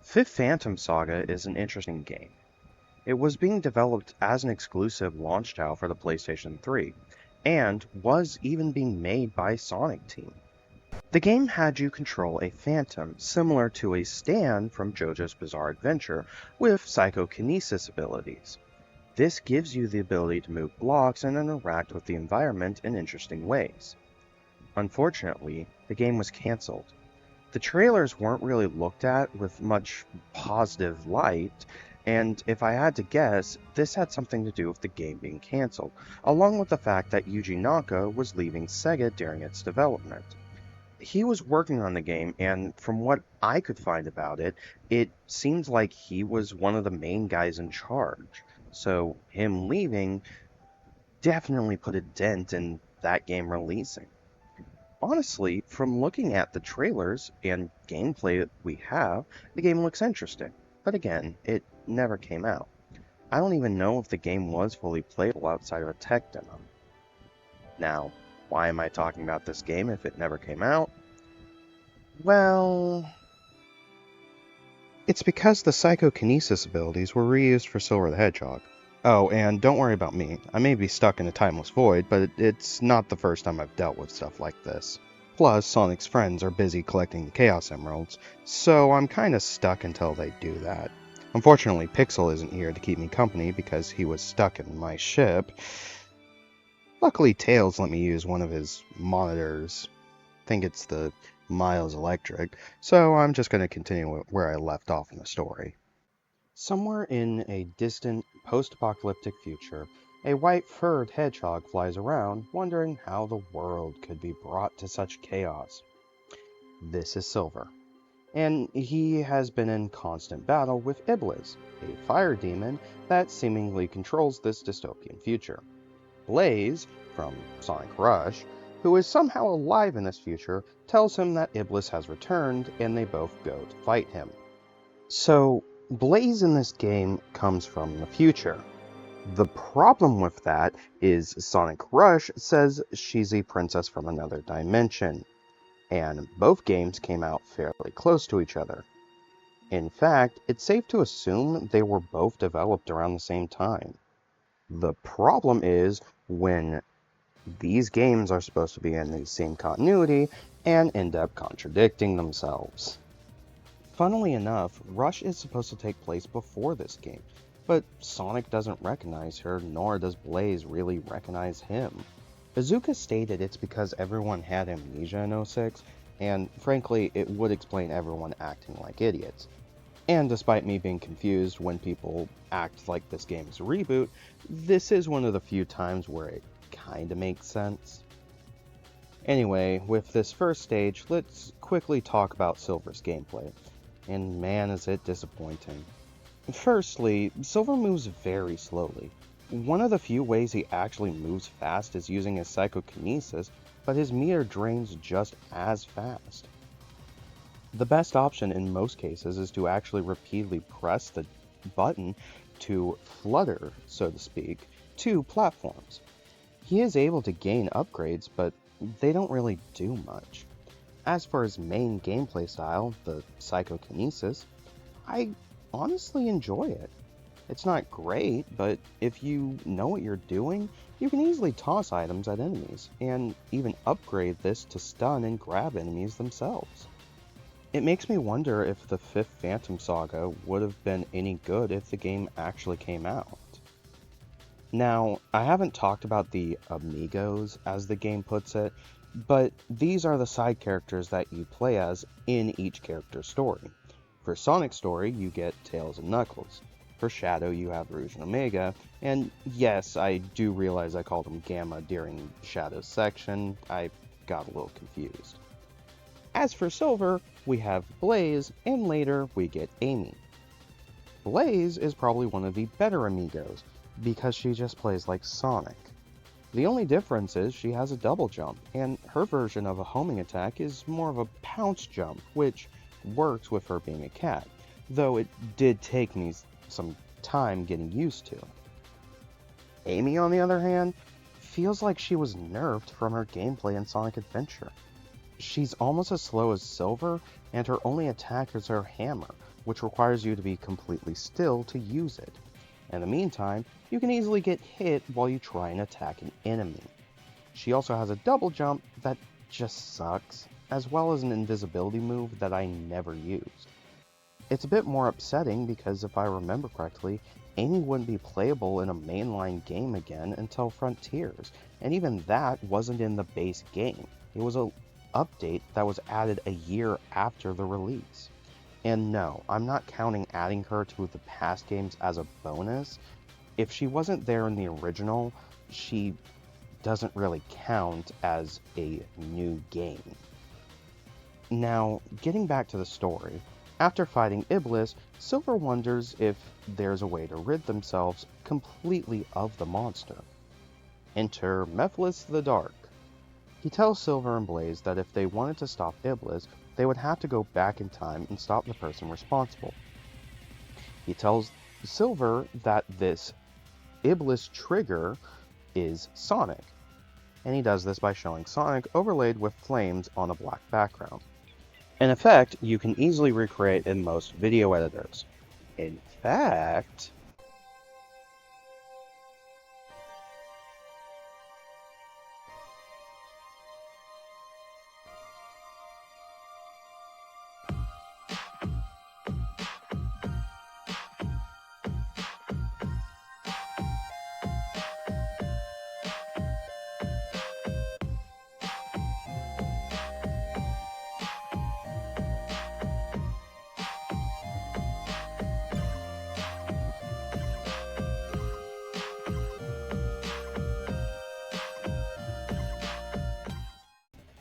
Fifth Phantom Saga is an interesting game. It was being developed as an exclusive launch title for the PlayStation 3, and was even being made by Sonic Team. The game had you control a phantom similar to a Stan from JoJo's Bizarre Adventure with psychokinesis abilities. This gives you the ability to move blocks and interact with the environment in interesting ways. Unfortunately, the game was cancelled. The trailers weren't really looked at with much positive light, and if I had to guess, this had something to do with the game being cancelled, along with the fact that Yuji Naka was leaving Sega during its development. He was working on the game, and from what I could find about it, it seems like he was one of the main guys in charge. So him leaving definitely put a dent in that game releasing. Honestly, from looking at the trailers and gameplay that we have, the game looks interesting. But again, it never came out. I don't even know if the game was fully playable outside of a tech demo. Now, why am I talking about this game if it never came out? Well, it's because the psychokinesis abilities were reused for Silver the Hedgehog. Oh, and don't worry about me. I may be stuck in a timeless void, but it's not the first time I've dealt with stuff like this. Plus, Sonic's friends are busy collecting the Chaos Emeralds, so I'm kinda stuck until they do that. Unfortunately, Pixel isn't here to keep me company because he was stuck in my ship. Luckily, Tails let me use one of his monitors. I think it's the Miles Electric, so I'm just going to continue where I left off in the story. Somewhere in a distant, post-apocalyptic future, a white-furred hedgehog flies around, wondering how the world could be brought to such chaos. This is Silver, and he has been in constant battle with Iblis, a fire demon that seemingly controls this dystopian future. Blaze, from Sonic Rush, who is somehow alive in this future, tells him that Iblis has returned, and they both go to fight him. So, Blaze in this game comes from the future. The problem with that is Sonic Rush says she's a princess from another dimension, and both games came out fairly close to each other. In fact, it's safe to assume they were both developed around the same time. The problem is when these games are supposed to be in the same continuity and end up contradicting themselves. Funnily enough, Rush is supposed to take place before this game, but Sonic doesn't recognize her, nor does Blaze really recognize him. Izuka stated it's because everyone had amnesia in '06, and frankly, it would explain everyone acting like idiots. And despite me being confused when people act like this game is a reboot, this is one of the few times where it kinda makes sense. Anyway, with this first stage, let's quickly talk about Silver's gameplay. And man, is it disappointing. Firstly, Silver moves very slowly. One of the few ways he actually moves fast is using his psychokinesis, but his meter drains just as fast. The best option in most cases is to actually repeatedly press the button to flutter, so to speak, to platforms. He is able to gain upgrades, but they don't really do much. As for his main gameplay style, the psychokinesis, I honestly enjoy it. It's not great, but if you know what you're doing, you can easily toss items at enemies, and even upgrade this to stun and grab enemies themselves. It makes me wonder if the fifth Phantom Saga would have been any good if the game actually came out. Now, I haven't talked about the amigos, as the game puts it, but these are the side characters that you play as in each character's story. For Sonic's story, you get Tails and Knuckles. For Shadow, you have Rouge and Omega, and yes, I do realize I called him Gamma during Shadow's section. I got a little confused. As for Silver, we have Blaze, and later we get Amy. Blaze is probably one of the better amigos, because she just plays like Sonic. The only difference is she has a double jump, and her version of a homing attack is more of a pounce jump, which works with her being a cat, though it did take me some time getting used to. Amy, on the other hand, feels like she was nerfed from her gameplay in Sonic Adventure. She's almost as slow as Silver, and her only attack is her hammer, which requires you to be completely still to use it. In the meantime, you can easily get hit while you try and attack an enemy. She also has a double jump that just sucks, as well as an invisibility move that I never used. It's a bit more upsetting because if I remember correctly, Amy wouldn't be playable in a mainline game again until Frontiers, and even that wasn't in the base game. It was an update that was added a year after the release. And no, I'm not counting adding her to the past games as a bonus. If she wasn't there in the original, she doesn't really count as a new game. Now, getting back to the story, after fighting Iblis, Silver wonders if there's a way to rid themselves completely of the monster. Enter Mephiles the Dark. He tells Silver and Blaze that if they wanted to stop Iblis, they would have to go back in time and stop the person responsible. He tells Silver that this Iblis trigger is Sonic, and he does this by showing Sonic overlaid with flames on a black background. An effect you can easily recreate in most video editors. In fact,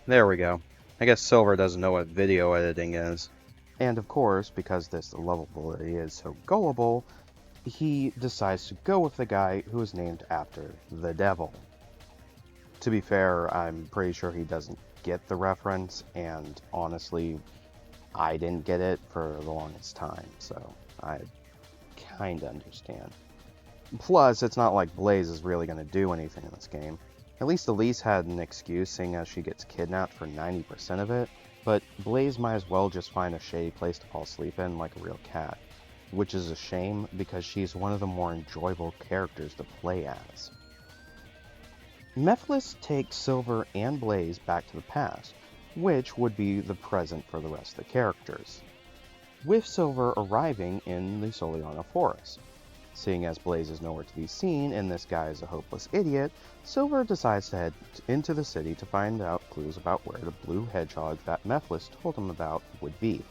there we go. I guess Silver doesn't know what video editing is. And of course, because this lovability is so gullible, he decides to go with the guy who is named after the devil. To be fair, I'm pretty sure he doesn't get the reference, and honestly, I didn't get it for the longest time, so I kinda understand. Plus, it's not like Blaze is really going to do anything in this game. At least Elise had an excuse, seeing as she gets kidnapped for 90% of it, but Blaze might as well just find a shady place to fall asleep in like a real cat, which is a shame because she's one of the more enjoyable characters to play as. Mephiles takes Silver and Blaze back to the past, which would be the present for the rest of the characters, with Silver arriving in the Soliana forest. Seeing as Blaze is nowhere to be seen and this guy is a hopeless idiot, Silver decides to head into the city to find out clues about where the blue hedgehog that Mephiles told him about would be.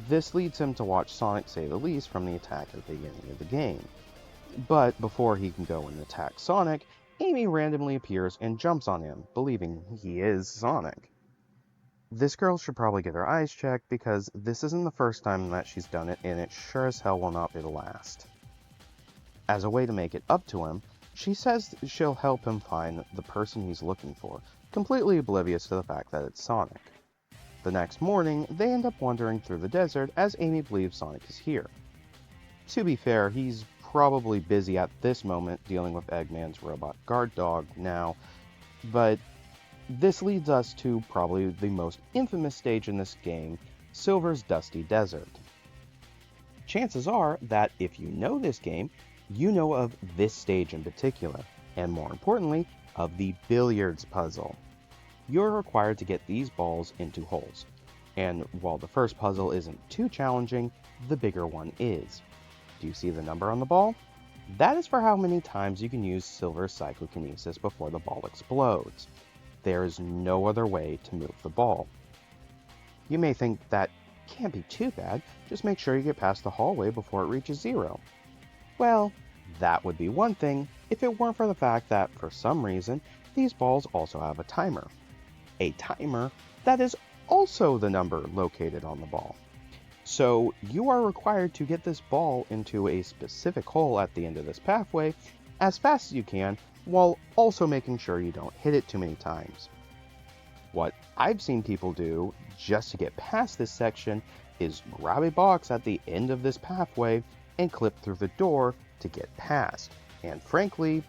This leads him to watch Sonic save Elise from the attack at the beginning of the game. But before he can go and attack Sonic, Amy randomly appears and jumps on him, believing he is Sonic. This girl should probably get her eyes checked because this isn't the first time that she's done it, and it sure as hell will not be the last. As a way to make it up to him, she says she'll help him find the person he's looking for, completely oblivious to the fact that it's Sonic. The next morning, they end up wandering through the desert as Amy believes Sonic is here. To be fair, he's probably busy at this moment dealing with Eggman's robot guard dog now, but this leads us to probably the most infamous stage in this game, Silver's Dusty Desert. Chances are that if you know this game, you know of this stage in particular, and more importantly, of the billiards puzzle. You're required to get these balls into holes, and while the first puzzle isn't too challenging, the bigger one is. Do you see the number on the ball? That is for how many times you can use Silver's psychokinesis before the ball explodes. There is no other way to move the ball. You may think that can't be too bad, just make sure you get past the hallway before it reaches 0. Well, that would be one thing if it weren't for the fact that, for some reason, these balls also have a timer. A timer that is also the number located on the ball. So you are required to get this ball into a specific hole at the end of this pathway as fast as you can, while also making sure you don't hit it too many times. What I've seen people do just to get past this section is grab a box at the end of this pathway and clip through the door to get past. And frankly,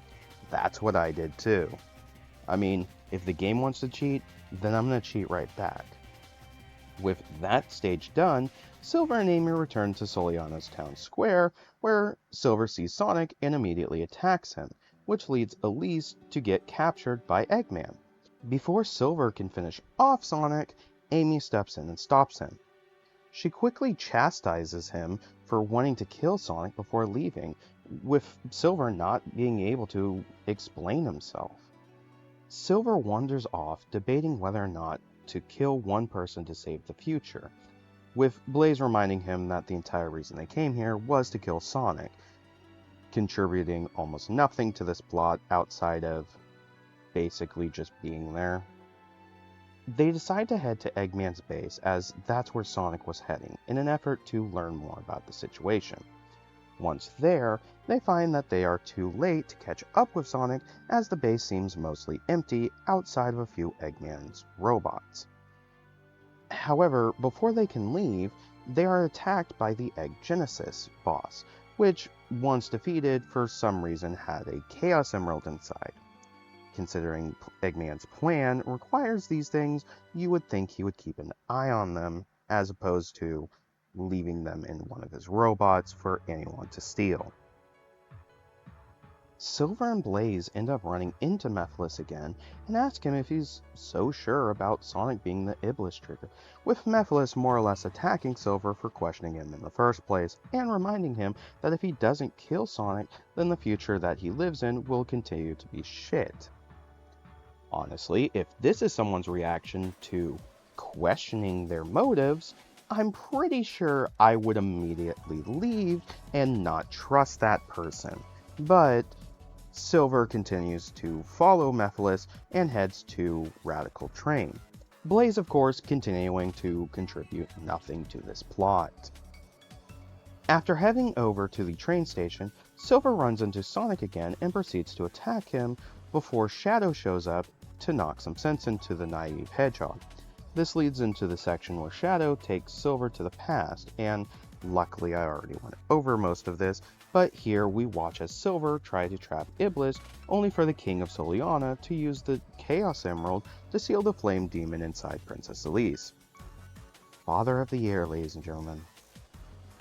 that's what I did too. I mean, if the game wants to cheat, then I'm going to cheat right back. With that stage done, Silver and Amy return to Soliana's town square, where Silver sees Sonic and immediately attacks him, which leads Elise to get captured by Eggman. Before Silver can finish off Sonic, Amy steps in and stops him. She quickly chastises him for wanting to kill Sonic before leaving, with Silver not being able to explain himself. Silver wanders off, debating whether or not to kill one person to save the future, with Blaze reminding him that the entire reason they came here was to kill Sonic, contributing almost nothing to this plot outside of basically just being there. They decide to head to Eggman's base, as that's where Sonic was heading, in an effort to learn more about the situation. Once there, they find that they are too late to catch up with Sonic, as the base seems mostly empty outside of a few Eggman's robots. However, before they can leave, they are attacked by the Egg Genesis boss, which, once defeated, for some reason had a Chaos Emerald inside. Considering Eggman's plan requires these things, you would think he would keep an eye on them, as opposed to leaving them in one of his robots for anyone to steal. Silver and Blaze end up running into Mephiles again and ask him if he's so sure about Sonic being the Iblis trigger, with Mephiles more or less attacking Silver for questioning him in the first place, and reminding him that if he doesn't kill Sonic, then the future that he lives in will continue to be shit. Honestly, if this is someone's reaction to questioning their motives, I'm pretty sure I would immediately leave and not trust that person. But Silver continues to follow Mephiles and heads to Radical Train. Blaze, of course, continuing to contribute nothing to this plot. After heading over to the train station, Silver runs into Sonic again and proceeds to attack him before Shadow shows up to knock some sense into the naive hedgehog. This leads into the section where Shadow takes Silver to the past, and luckily I already went over most of this, but here we watch as Silver try to trap Iblis, only for the King of Soliana to use the Chaos Emerald to seal the flame demon inside Princess Elise. Father of the Year, ladies and gentlemen.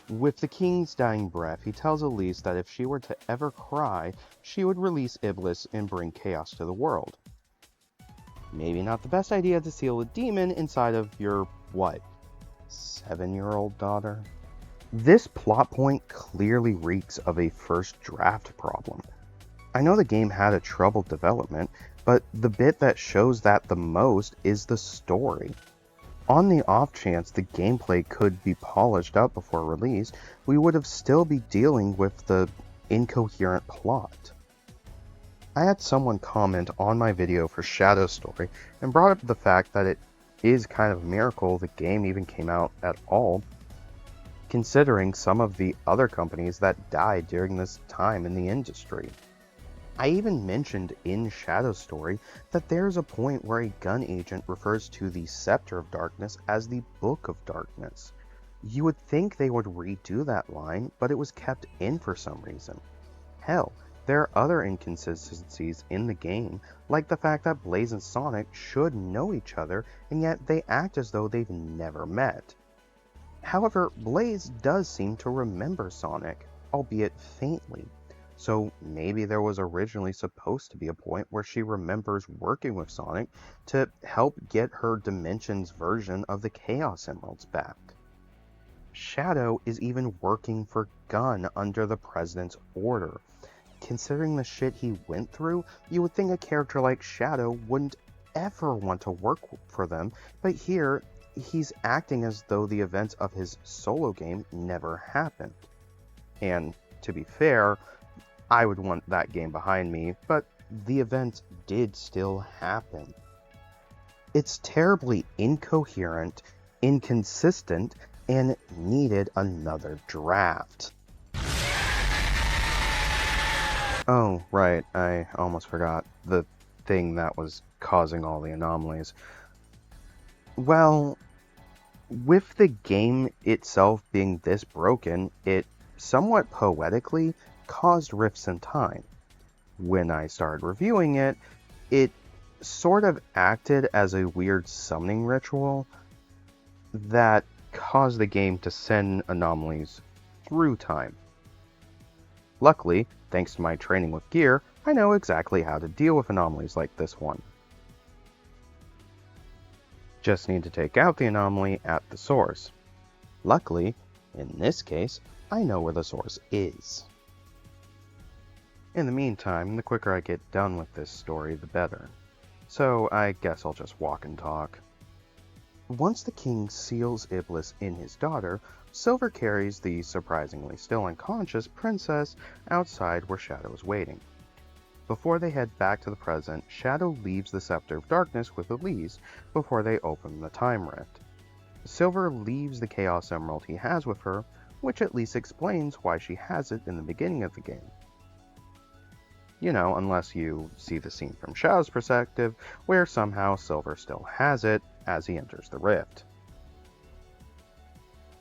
With the King's dying breath, he tells Elise that if she were to ever cry, she would release Iblis and bring chaos to the world. Maybe not the best idea to seal a demon inside of your, 7-year-old daughter? This plot point clearly reeks of a first draft problem. I know the game had a troubled development, but the bit that shows that the most is the story. On the off chance the gameplay could be polished up before release, we would have still be dealing with the incoherent plot. I had someone comment on my video for Shadow Story and brought up the fact that it is kind of a miracle the game even came out at all, considering some of the other companies that died during this time in the industry. I even mentioned in Shadow Story that there's a point where a gun agent refers to the Scepter of Darkness as the Book of Darkness. You would think they would redo that line, but it was kept in for some reason. Hell, there are other inconsistencies in the game, like the fact that Blaze and Sonic should know each other, and yet they act as though they've never met. However, Blaze does seem to remember Sonic, albeit faintly, so maybe there was originally supposed to be a point where she remembers working with Sonic to help get her Dimensions version of the Chaos Emeralds back. Shadow is even working for Gunn under the President's order. Considering the shit he went through, you would think a character like Shadow wouldn't ever want to work for them, but here, he's acting as though the events of his solo game never happened. And, to be fair, I would want that game behind me, but the events did still happen. It's terribly incoherent, inconsistent, and needed another draft. Oh, right, I almost forgot the thing that was causing all the anomalies. Well, with the game itself being this broken, it somewhat poetically caused rifts in time. When I started reviewing it, it sort of acted as a weird summoning ritual that caused the game to send anomalies through time. Luckily, thanks to my training with gear, I know exactly how to deal with anomalies like this one. Just need to take out the anomaly at the source. Luckily, in this case, I know where the source is. In the meantime, the quicker I get done with this story, the better. So I guess I'll just walk and talk. Once the king seals Iblis in his daughter, Silver carries the surprisingly still unconscious princess outside where Shadow is waiting. Before they head back to the present, Shadow leaves the Scepter of Darkness with Elise before they open the Time Rift. Silver leaves the Chaos Emerald he has with her, which at least explains why she has it in the beginning of the game. You know, unless you see the scene from Shadow's perspective, where somehow Silver still has it as he enters the rift.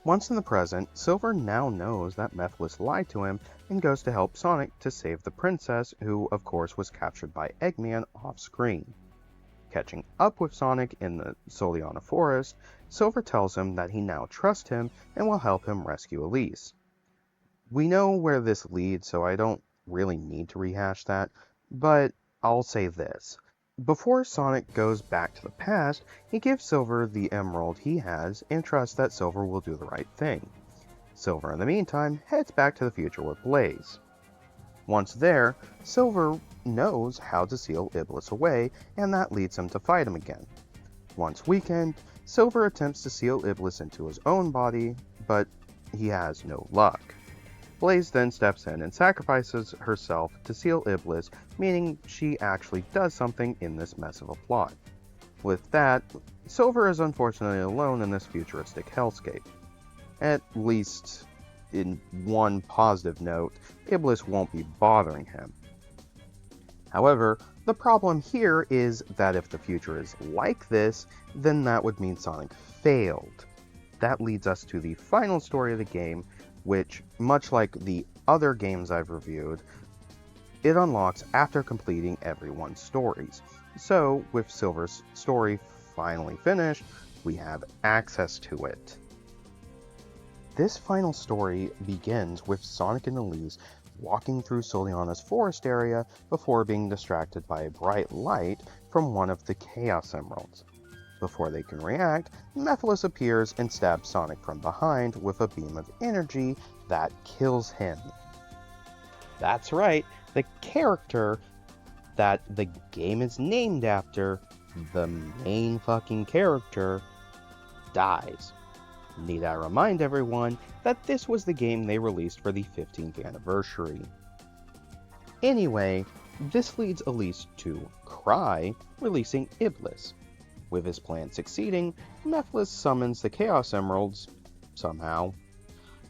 Once in the present, Silver now knows that Mephiles lied to him and goes to help Sonic to save the princess, who of course was captured by Eggman off-screen. Catching up with Sonic in the Soliana forest, Silver tells him that he now trusts him and will help him rescue Elise. We know where this leads, so I don't really need to rehash that, but I'll say this. Before Sonic goes back to the past, he gives Silver the emerald he has and trusts that Silver will do the right thing. Silver, in the meantime, heads back to the future with Blaze. Once there, Silver knows how to seal Iblis away, and that leads him to fight him again. Once weakened, Silver attempts to seal Iblis into his own body, but he has no luck. Blaze then steps in and sacrifices herself to seal Iblis, meaning she actually does something in this mess of a plot. With that, Silver is unfortunately alone in this futuristic hellscape. At least, in one positive note, Iblis won't be bothering him. However, the problem here is that if the future is like this, then that would mean Sonic failed. That leads us to the final story of the game, which, much like the other games I've reviewed, it unlocks after completing everyone's stories. So, with Silver's story finally finished, we have access to it. This final story begins with Sonic and Elise walking through Soliana's forest area before being distracted by a bright light from one of the Chaos Emeralds. Before they can react, Mephiles appears and stabs Sonic from behind with a beam of energy that kills him. That's right, the character that the game is named after, the main fucking character, dies. Need I remind everyone that this was the game they released for the 15th anniversary. Anyway, this leads Elise to cry, releasing Iblis. With his plan succeeding, Mephiles summons the Chaos Emeralds, somehow,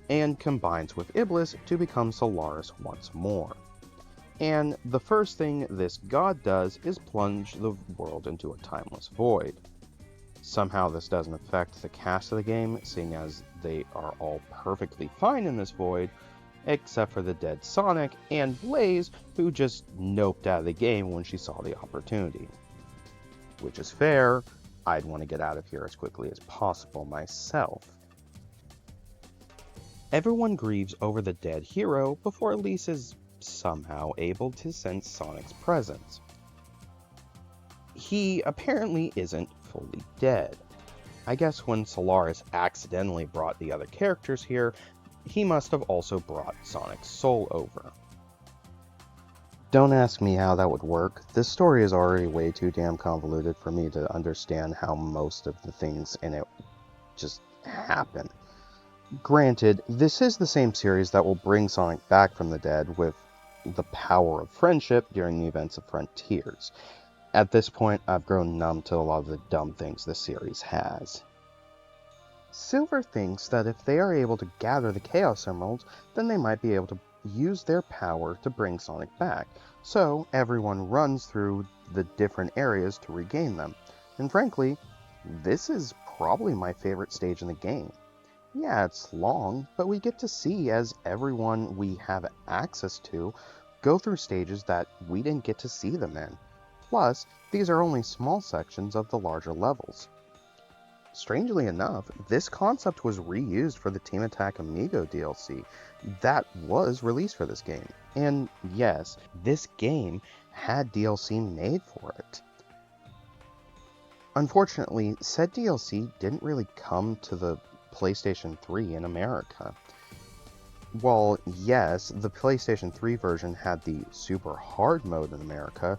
and combines with Iblis to become Solaris once more. And the first thing this god does is plunge the world into a timeless void. Somehow this doesn't affect the cast of the game, seeing as they are all perfectly fine in this void, except for the dead Sonic and Blaze, who just noped out of the game when she saw the opportunity. Which is fair, I'd want to get out of here as quickly as possible myself. Everyone grieves over the dead hero before Elise is somehow able to sense Sonic's presence. He apparently isn't fully dead. I guess when Solaris accidentally brought the other characters here, he must have also brought Sonic's soul over. Don't ask me how that would work. This story is already way too damn convoluted for me to understand how most of the things in it just happen. Granted, this is the same series that will bring Sonic back from the dead with the power of friendship during the events of Frontiers. At this point, I've grown numb to a lot of the dumb things this series has. Silver thinks that if they are able to gather the Chaos Emeralds, then they might be able to use their power to bring Sonic back, so everyone runs through the different areas to regain them. And frankly, this is probably my favorite stage in the game. Yeah, it's long, but we get to see as everyone we have access to go through stages that we didn't get to see them in. Plus, these are only small sections of the larger levels. Strangely enough, this concept was reused for the Team Attack Amigo DLC that was released for this game. And yes, this game had DLC made for it. Unfortunately, said DLC didn't really come to the PlayStation 3 in America. While yes, the PlayStation 3 version had the super hard mode in America,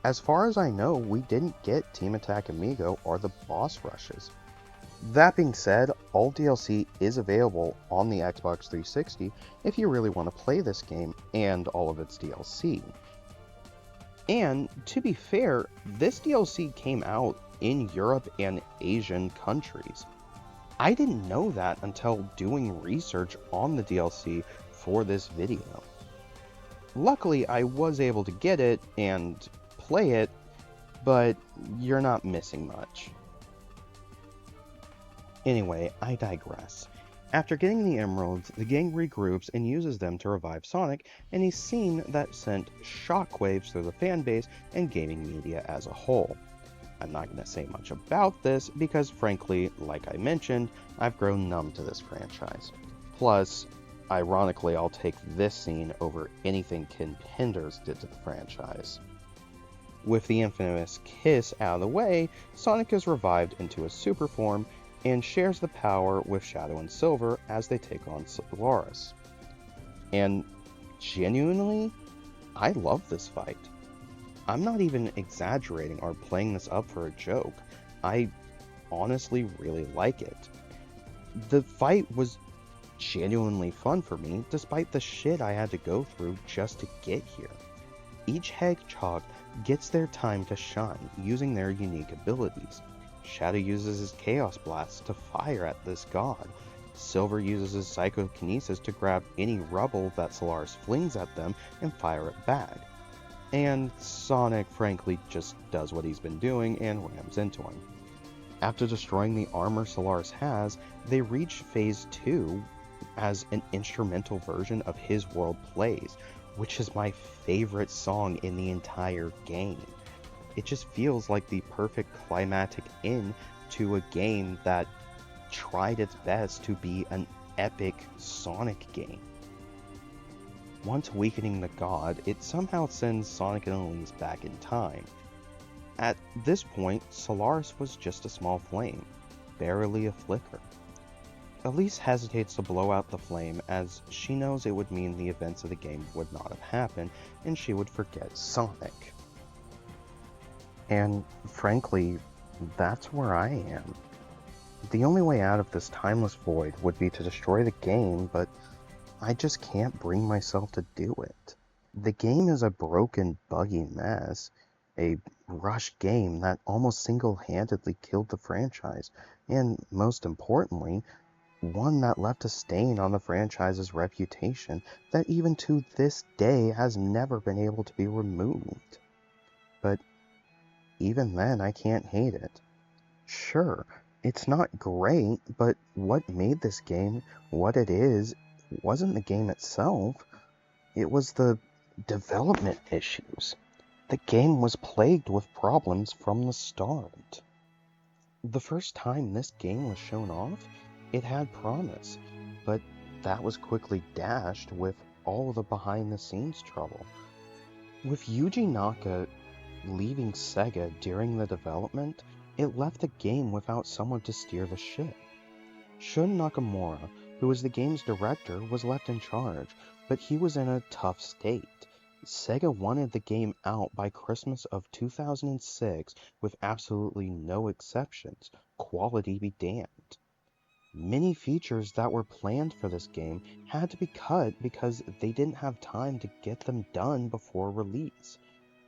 as far as I know, we didn't get Team Attack Amigo or the boss rushes. That being said, all DLC is available on the Xbox 360 if you really want to play this game and all of its DLC. And to be fair, this DLC came out in Europe and Asian countries. I didn't know that until doing research on the DLC for this video. Luckily, I was able to get it and play it, but you're not missing much. Anyway, I digress. After getting the emeralds, the gang regroups and uses them to revive Sonic in a scene that sent shockwaves through the fanbase and gaming media as a whole. I'm not going to say much about this because, frankly, like I mentioned, I've grown numb to this franchise. Plus, ironically, I'll take this scene over anything Ken Penders did to the franchise. With the infamous kiss out of the way, Sonic is revived into a super form and shares the power with Shadow and Silver as they take on Solaris. And genuinely, I love this fight. I'm not even exaggerating or playing this up for a joke. I honestly really like it. The fight was genuinely fun for me, despite the shit I had to go through just to get here. Each hedgehog gets their time to shine using their unique abilities. Shadow uses his Chaos Blast to fire at this god. Silver uses his Psychokinesis to grab any rubble that Solaris flings at them and fire it back. And Sonic, frankly, just does what he's been doing and rams into him. After destroying the armor Solaris has, they reach Phase 2 as an instrumental version of His World Plays, which is my favorite song in the entire game. It just feels like the perfect climactic end to a game that tried its best to be an epic Sonic game. Once weakening the god, it somehow sends Sonic and Elise back in time. At this point, Solaris was just a small flame, barely a flicker. Elise hesitates to blow out the flame as she knows it would mean the events of the game would not have happened and she would forget Sonic. And frankly, that's where I am. The only way out of this timeless void would be to destroy the game, but I just can't bring myself to do it. The game is a broken, buggy mess, a rushed game that almost single-handedly killed the franchise, and most importantly, one that left a stain on the franchise's reputation that even to this day has never been able to be removed. But even then, I can't hate it. Sure, it's not great, but what made this game what it is wasn't the game itself. It was the development issues. The game was plagued with problems from the start. The first time this game was shown off, it had promise, but that was quickly dashed with all the behind-the-scenes trouble. With Yuji Naka leaving Sega during the development, it left the game without someone to steer the ship. Shun Nakamura, who was the game's director, was left in charge, but he was in a tough state. Sega wanted the game out by Christmas of 2006 with absolutely no exceptions, quality be damned. Many features that were planned for this game had to be cut because they didn't have time to get them done before release.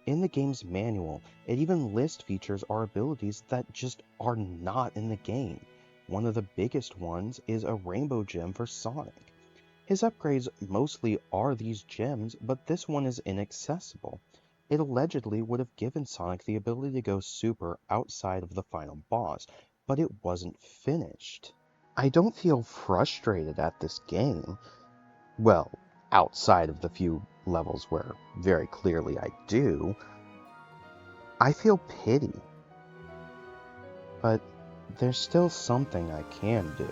In the game's manual, it even lists features or abilities that just are not in the game. One of the biggest ones is a rainbow gem for Sonic. His upgrades mostly are these gems, but this one is inaccessible. It allegedly would have given Sonic the ability to go super outside of the final boss, but it wasn't finished. I don't feel frustrated at this game. Well, outside of the few levels where very clearly I do. I feel pity, but there's still something I can do.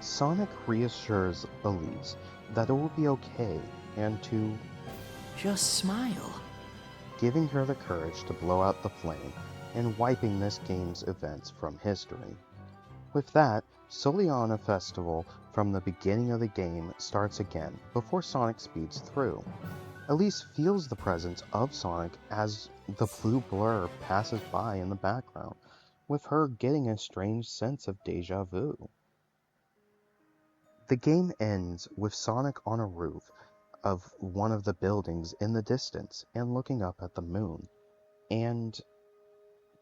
Sonic reassures Elise that it will be okay and to Just smile. giving her the courage to blow out the flame and wiping this game's events from history. With that, Soliana Festival from the beginning of the game starts again before Sonic speeds through. Elise feels the presence of Sonic as the blue blur passes by in the background, with her getting a strange sense of deja vu. The game ends with Sonic on a roof of one of the buildings in the distance and looking up at the moon. And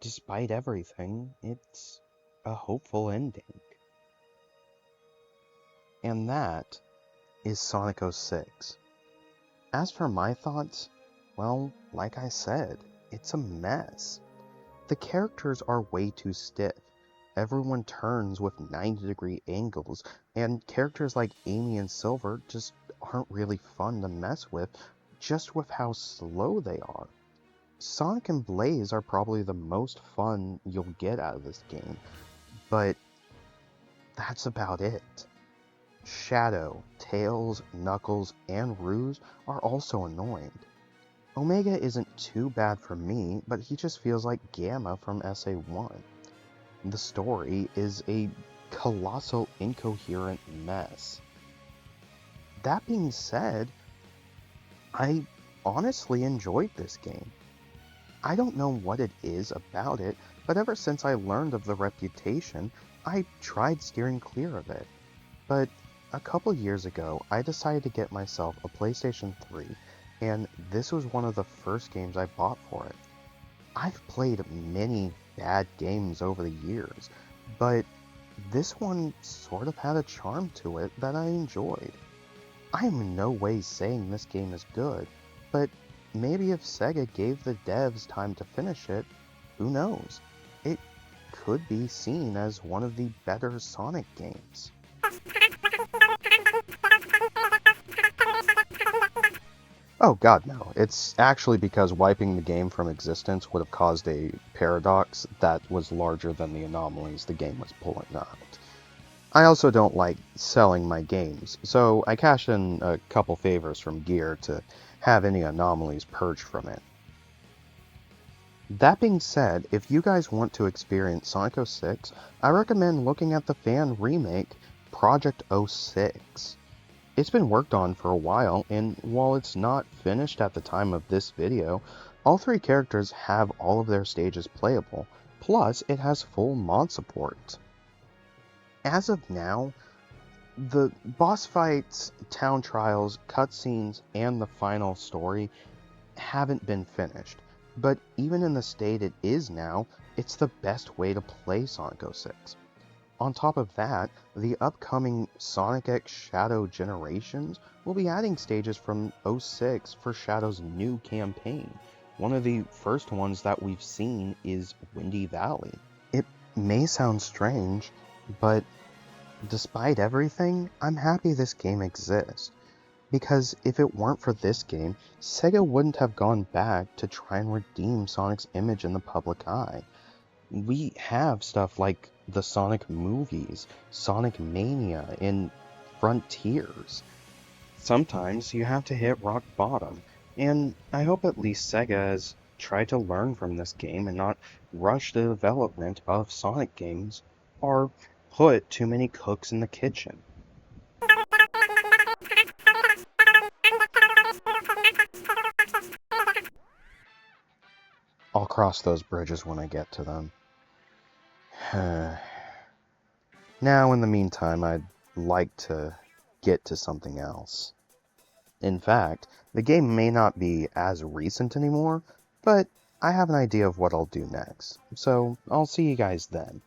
despite everything, it's a hopeful ending. And that is Sonic 06. As for my thoughts, well, like I said, it's a mess. The characters are way too stiff. Everyone turns with 90-degree angles, and characters like Amy and Silver just aren't really fun to mess with, just with how slow they are. Sonic and Blaze are probably the most fun you'll get out of this game, but that's about it. Shadow, Tails, Knuckles, and Rouge are also annoying. Omega isn't too bad for me, but he just feels like Gamma from SA1. The story is a colossal incoherent mess. That being said, I honestly enjoyed this game. I don't know what it is about it, but ever since I learned of the reputation, I tried steering clear of it. But a couple years ago, I decided to get myself a PlayStation 3, and this was one of the first games I bought for it. I've played many bad games over the years, but this one sort of had a charm to it that I enjoyed. I am in no way saying this game is good, but maybe if Sega gave the devs time to finish it, who knows? It could be seen as one of the better Sonic games. Oh god, no. It's actually because wiping the game from existence would have caused a paradox that was larger than the anomalies the game was pulling out. I also don't like selling my games, so I cash in a couple favors from Gear to have any anomalies purged from it. That being said, if you guys want to experience Sonic 06, I recommend looking at the fan remake Project 06. It's been worked on for a while, and while it's not finished at the time of this video, all three characters have all of their stages playable, plus it has full mod support. As of now, the boss fights, town trials, cutscenes, and the final story haven't been finished, but even in the state it is now, it's the best way to play Sonic 06. On top of that, the upcoming Sonic X Shadow Generations will be adding stages from 06 for Shadow's new campaign. One of the first ones that we've seen is Windy Valley. It may sound strange, but despite everything, I'm happy this game exists. Because if it weren't for this game, Sega wouldn't have gone back to try and redeem Sonic's image in the public eye. We have stuff like the Sonic movies, Sonic Mania, and Frontiers. Sometimes you have to hit rock bottom, and I hope at least Sega has tried to learn from this game and not rush the development of Sonic games, or put too many cooks in the kitchen. I'll cross those bridges when I get to them. Now, in the meantime, I'd like to get to something else. In fact, the game may not be as recent anymore, but I have an idea of what I'll do next, so I'll see you guys then.